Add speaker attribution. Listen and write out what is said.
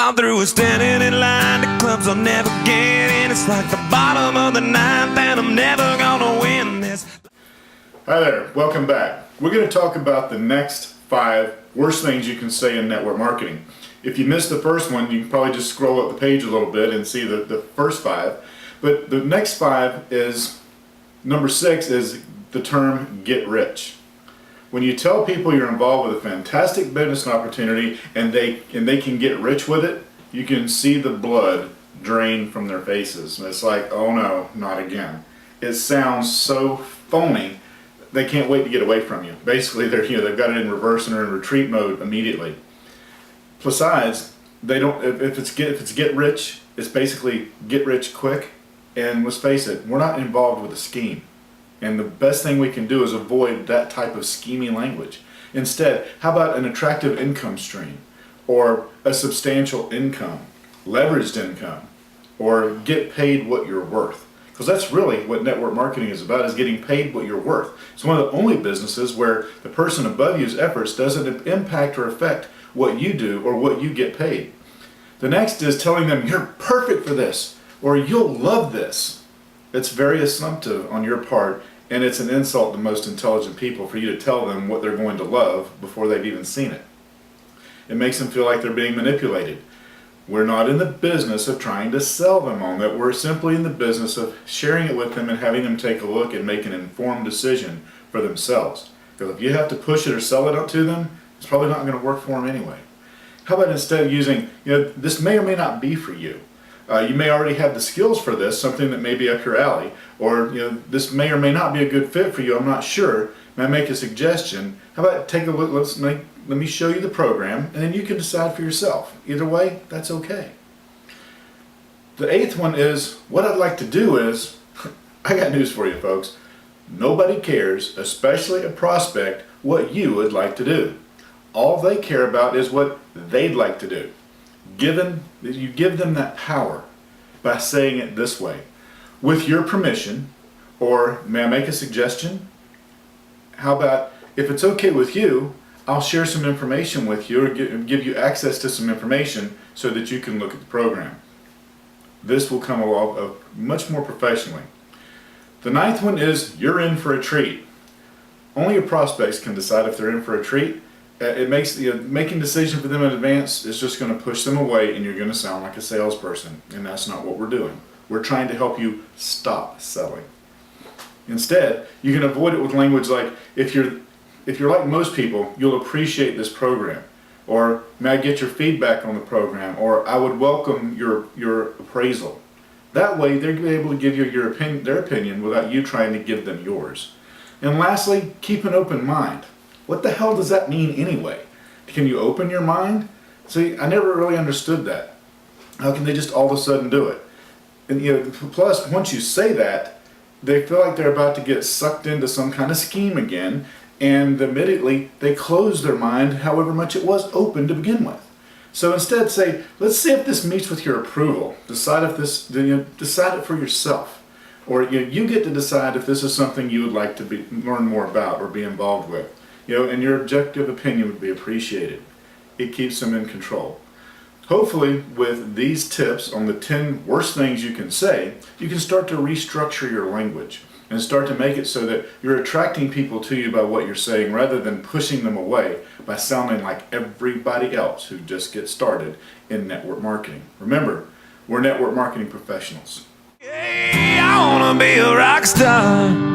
Speaker 1: I'm through with standing in line. The clubs I'll never get in. It's like the bottom of the ninth, and I'm never gonna win this.
Speaker 2: Hi there, welcome back. We're going to talk about the next 5 worst things you can say in network marketing. If you missed the first one, you can probably just scroll up the page a little bit and see the first 5. But the next 5 is, number 6 is the term get rich. When you tell people you're involved with a fantastic business opportunity and they can get rich with it, you can see the blood drain from their faces. And it's like, oh no, not again. It sounds so phony. They can't wait to get away from you. Basically, they've got it in reverse and are in retreat mode immediately. Besides, they don't. If it's get rich, it's basically get rich quick. And let's face it, we're not involved with a scheme. And the best thing we can do is avoid that type of scheming language. Instead, how about an attractive income stream, or a substantial income, leveraged income, or get paid what you're worth? Because that's really what network marketing is about, is getting paid what you're worth. It's one of the only businesses where the person above you's efforts doesn't impact or affect what you do or what you get paid. The next is telling them you're perfect for this or you'll love this. It's very assumptive on your part, and it's an insult to most intelligent people for you to tell them what they're going to love before they've even seen it. It makes them feel like they're being manipulated. We're not in the business of trying to sell them on that. We're simply in the business of sharing it with them and having them take a look and make an informed decision for themselves. Because if you have to push it or sell it up to them, it's probably not going to work for them anyway. How about instead of using, this may or may not be for you. You may already have the skills for this, something that may be up your alley, or this may or may not be a good fit for you. I'm not sure. May I make a suggestion? How about take a look? Let me show you the program, and then you can decide for yourself. Either way, that's okay. The 8th one is, what I'd like to do is, I got news for you folks, nobody cares, especially a prospect, what you would like to do. All they care about is what they'd like to do. You give them that power by saying it this way. With your permission, or may I make a suggestion? How about, if it's okay with you, I'll share some information with you, or give you access to some information so that you can look at the program. This will come along much more professionally. The 9th one is, you're in for a treat. Only your prospects can decide if they're in for a treat. It makes making decisions for them in advance is just going to push them away, and you're going to sound like a salesperson, and that's not what we're doing. We're trying to help you stop selling. Instead, you can avoid it with language like, if you're like most people, you'll appreciate this program, or may I get your feedback on the program, or I would welcome your appraisal. That way they're going to be able to give you their opinion without you trying to give them yours. And lastly, keep an open mind. What the hell does that mean anyway? Can you open your mind? See, I never really understood that. How can they just all of a sudden do it? And plus, once you say that, they feel like they're about to get sucked into some kind of scheme again, and immediately they close their mind however much it was open to begin with. So instead say, let's see if this meets with your approval. Decide if decide it for yourself. Or you get to decide if this is something you would like to learn more about or be involved with. And your objective opinion would be appreciated. It keeps them in control. Hopefully, with these tips on the 10 worst things you can say, you can start to restructure your language and start to make it so that you're attracting people to you by what you're saying rather than pushing them away by sounding like everybody else who just gets started in network marketing. Remember, we're network marketing professionals.
Speaker 1: Hey, I wanna be a rock star.